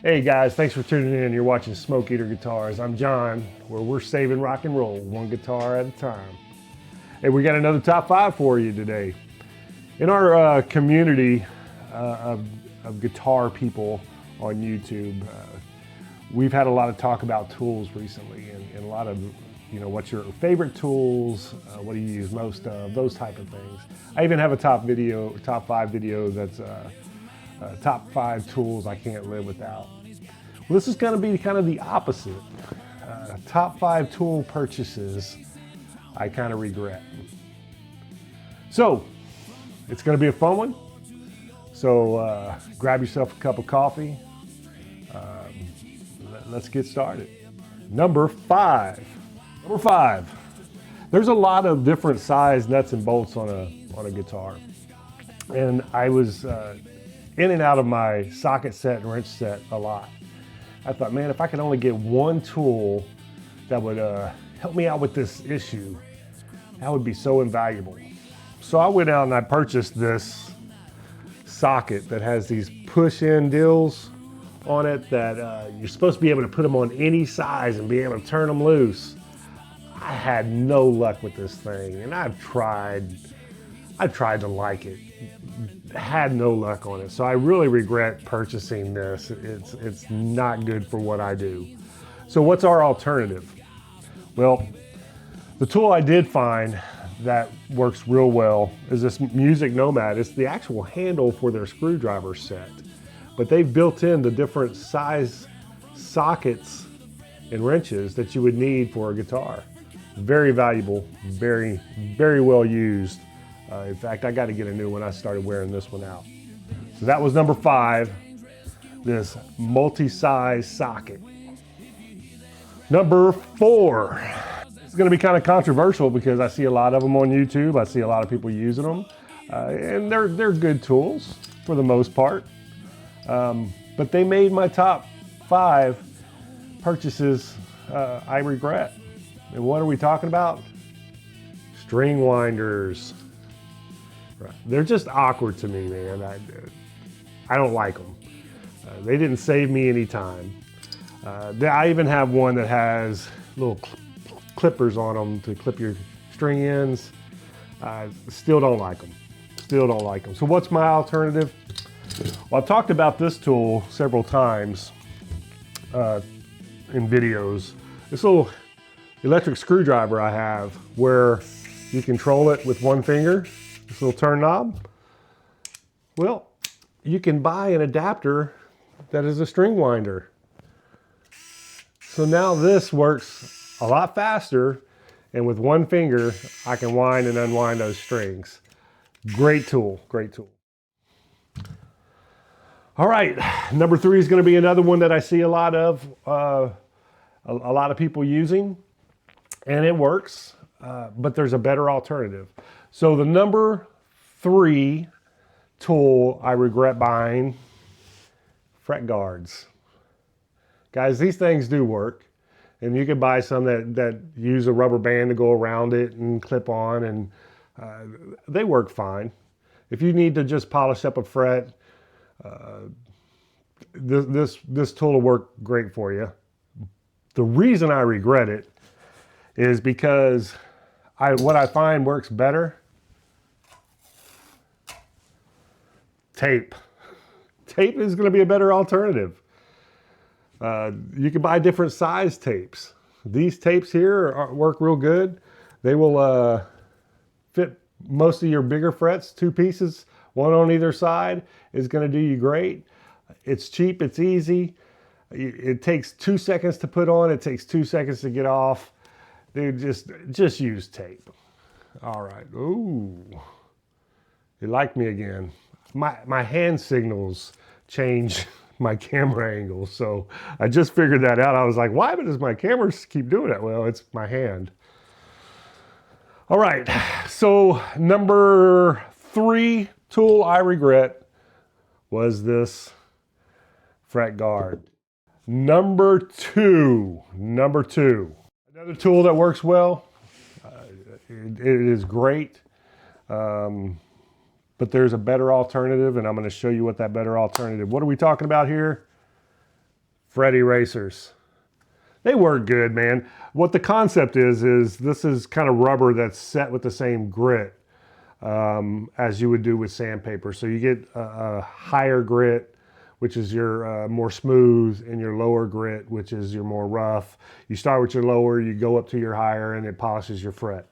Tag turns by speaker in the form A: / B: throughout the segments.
A: Hey guys, thanks for tuning in. You're watching Smoke Eater Guitars. I'm John, where we're saving rock and roll one guitar at a time. Hey, we got another top five for you today. In our community of guitar people on YouTube, we've had a lot of talk about tools recently, and a lot of, what's your favorite tools? What do you use most of? Those type of things. I even have a top five video that's top five tools I can't live without. Well, this is going to be kind of the opposite. Top five tool purchases I kind of regret. So it's going to be a fun one. So grab yourself a cup of coffee. Let's get started. Number five. There's a lot of different size nuts and bolts on a guitar, and I was in and out of my socket set and wrench set a lot. I thought, man, if I could only get one tool that would help me out with this issue, that would be so invaluable. So I went out and I purchased this socket that has these push-in deals on it that you're supposed to be able to put them on any size and be able to turn them loose. I had no luck with this thing, and I tried to like it. Had no luck on it, so I really regret purchasing this. It's not good for what I do. So what's our alternative? Well, the tool I did find that works real well is this Music Nomad. It's the actual handle for their screwdriver set, but they've built in the different size sockets and wrenches that you would need for a guitar. Very valuable, very, very well used. In fact, I got to get a new one. I started wearing this one out. So that was number five, this multi-size socket. Number four. It's going to be kind of controversial because I see a lot of them on YouTube. I see a lot of people using them, and they're good tools for the most part. But they made my top five purchases I regret. And what are we talking about? String winders. They're just awkward to me, man. I don't like them. They didn't save me any time. I even have one that has little clippers on them to clip your string ends. Still don't like them. So what's my alternative? Well, I've talked about this tool several times in videos. This little electric screwdriver I have where you control it with one finger. This little turn knob. Well, you can buy an adapter that is a string winder. So now this works a lot faster, and with one finger, I can wind and unwind those strings. Great tool, great tool. All right, number three is going to be another one that I see a lot of people using, and it works, but there's a better alternative. So the number three tool I regret buying, fret guards. Guys, these things do work, and you can buy some that use a rubber band to go around it and clip on, and they work fine. If you need to just polish up a fret, this tool will work great for you. The reason I regret it is because what I find works better. Tape. Tape is going to be a better alternative. You can buy different size tapes. These tapes here work real good. They will fit most of your bigger frets, two pieces, one on either side, is going to do you great. It's cheap, it's easy. It takes 2 seconds to put on, it takes 2 seconds to get off. Dude, just use tape. All right. Ooh, you like me again. My hand signals change my camera angle, so I just figured that out. I was like, why does my camera keep doing that? Well, it's my hand. All right, so number three tool I regret was this fret guard. Number two, another tool that works well. It is great. But there's a better alternative, and I'm going to show you what that better alternative. What are we talking about here? Fret erasers. They work good, man. What the concept is this is kind of rubber that's set with the same grit as you would do with sandpaper. So you get a higher grit, which is your more smooth, and your lower grit, which is your more rough. You start with your lower, you go up to your higher, and it polishes your fret.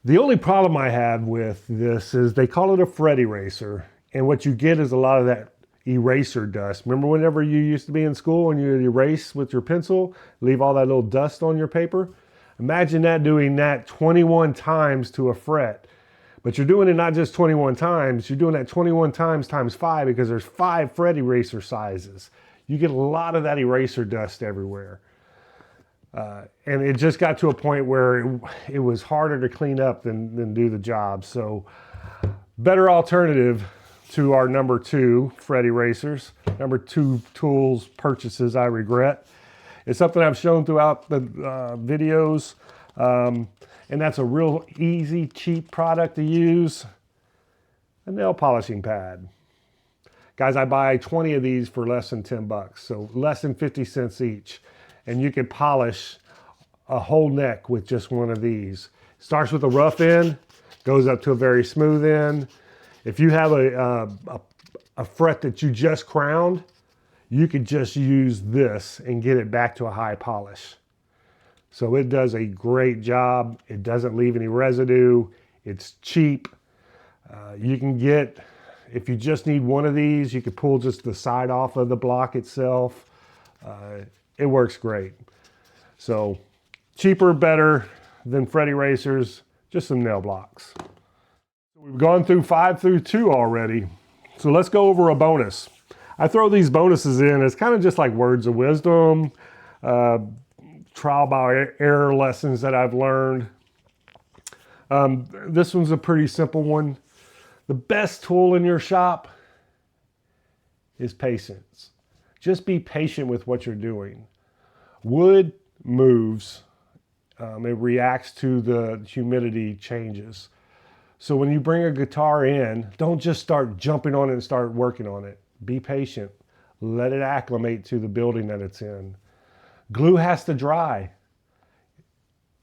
A: The only problem I have with this is they call it a fret eraser, and what you get is a lot of that eraser dust. Remember whenever you used to be in school and you would erase with your pencil, leave all that little dust on your paper? Imagine that, doing that 21 times to a fret. But you're doing it not just 21 times, you're doing that 21 times times 5, because there's 5 fret eraser sizes. You get a lot of that eraser dust everywhere. And it just got to a point where it was harder to clean up than do the job. So better alternative to our number 2 fret erasers. Number 2 tools purchases I regret. It's something I've shown throughout the videos. And that's a real easy, cheap product to use. A nail polishing pad. Guys, I buy 20 of these for less than 10 bucks. So less than 50 cents each. And you can polish a whole neck with just one of these. Starts with a rough end, goes up to a very smooth end. If you have a fret that you just crowned, you could just use this and get it back to a high polish. So it does a great job. It doesn't leave any residue. It's cheap. You can get, if you just need one of these, you could pull just the side off of the block itself. It works great. So cheaper, better than fret erasers, just some nail blocks. We've gone through 5 through 2 already. So let's go over a bonus. I throw these bonuses in as kind of just like words of wisdom, trial by error lessons that I've learned. This one's a pretty simple one. The best tool in your shop is patience. Just be patient with what you're doing. Wood moves. It reacts to the humidity changes. So when you bring a guitar in, don't just start jumping on it and start working on it. Be patient. Let it acclimate to the building that it's in. Glue has to dry.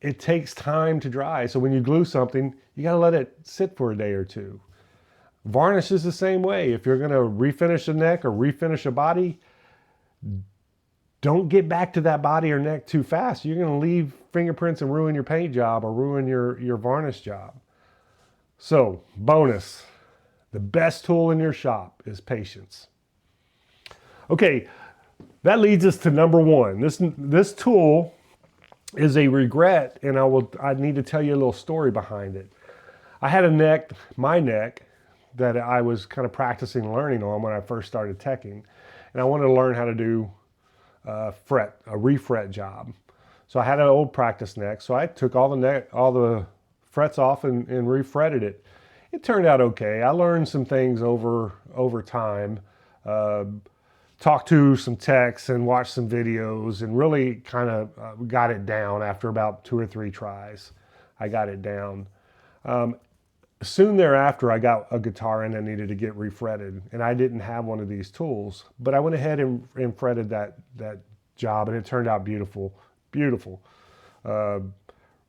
A: It takes time to dry. So when you glue something, you got to let it sit for a day or two. Varnish is the same way. If you're going to refinish a neck or refinish a body, don't get back to that body or neck too fast. You're going to leave fingerprints and ruin your paint job or ruin your varnish job. So, bonus, the best tool in your shop is patience. Okay, that leads us to number 1. This tool is a regret, and I need to tell you a little story behind it. I had my neck, that I was kind of practicing learning on when I first started teching, and I wanted to learn how to do a refret job. So I had an old practice neck, so I took all the frets off and refretted it. It turned out okay. I learned some things over time, talked to some techs and watched some videos, and really kind of got it down after about 2 or 3 tries. I got it down. Soon thereafter, I got a guitar in that needed to get refretted, and I didn't have one of these tools, but I went ahead and fretted that job, and it turned out beautiful, beautiful.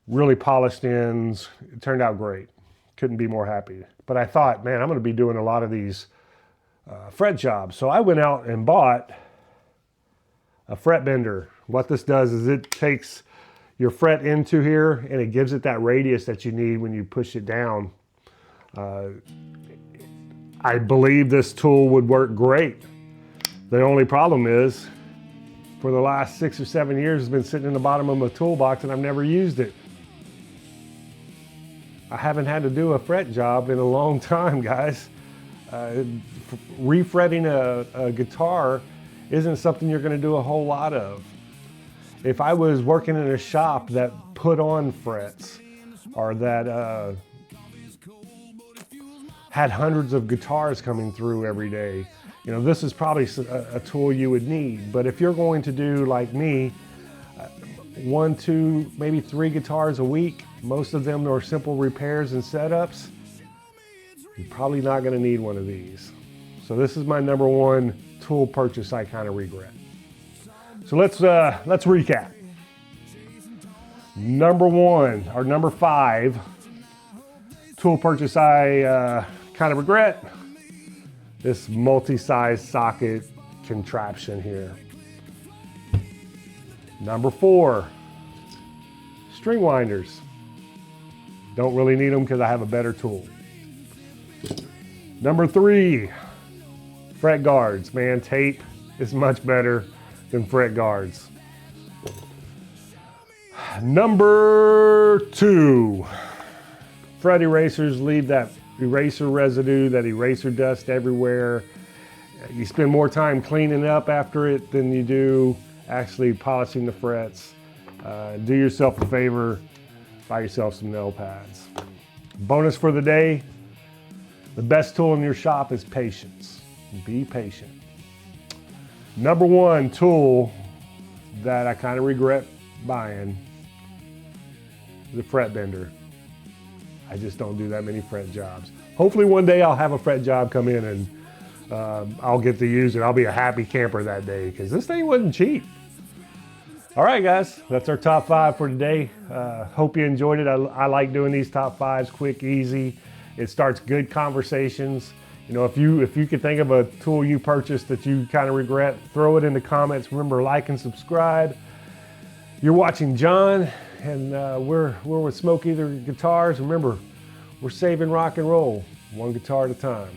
A: Really polished ends. It turned out great. Couldn't be more happy. But I thought, man, I'm going to be doing a lot of these fret jobs. So I went out and bought a fret bender. What this does is it takes your fret into here, and it gives it that radius that you need when you push it down. I believe this tool would work great. The only problem is, for the last 6 or 7 years, it's been sitting in the bottom of my toolbox and I've never used it. I haven't had to do a fret job in a long time, guys. Refretting a guitar isn't something you're going to do a whole lot of. If I was working in a shop that put on frets, or that had hundreds of guitars coming through every day, you know, this is probably a tool you would need. But if you're going to do like me, 1, 2, maybe 3 guitars a week, most of them are simple repairs and setups, you're probably not going to need one of these. So this is my number one tool purchase I kind of regret. So let's recap. Number one, or number 5, tool purchase I kind of regret. This multi-size socket contraption here. Number 4, string winders. Don't really need them because I have a better tool. Number 3, fret guards. Man, tape is much better than fret guards. Number 2, fret erasers leave that eraser residue, that eraser dust everywhere. You spend more time cleaning up after it than you do actually polishing the frets. Do yourself a favor, buy yourself some nail pads. Bonus for the day, the best tool in your shop is patience. Be patient. Number 1 tool that I kind of regret buying is a fret bender. I just don't do that many fret jobs. Hopefully one day I'll have a fret job come in and I'll get to use it. I'll be a happy camper that day because this thing wasn't cheap. All right, guys, that's our top 5 for today. Hope you enjoyed it. I like doing these top 5s, quick, easy. It starts good conversations. You know, if you could think of a tool you purchased that you kind of regret, throw it in the comments. Remember, like and subscribe. You're watching John, and we're with Smoke Ether Guitars. Remember, we're saving rock and roll, one guitar at a time.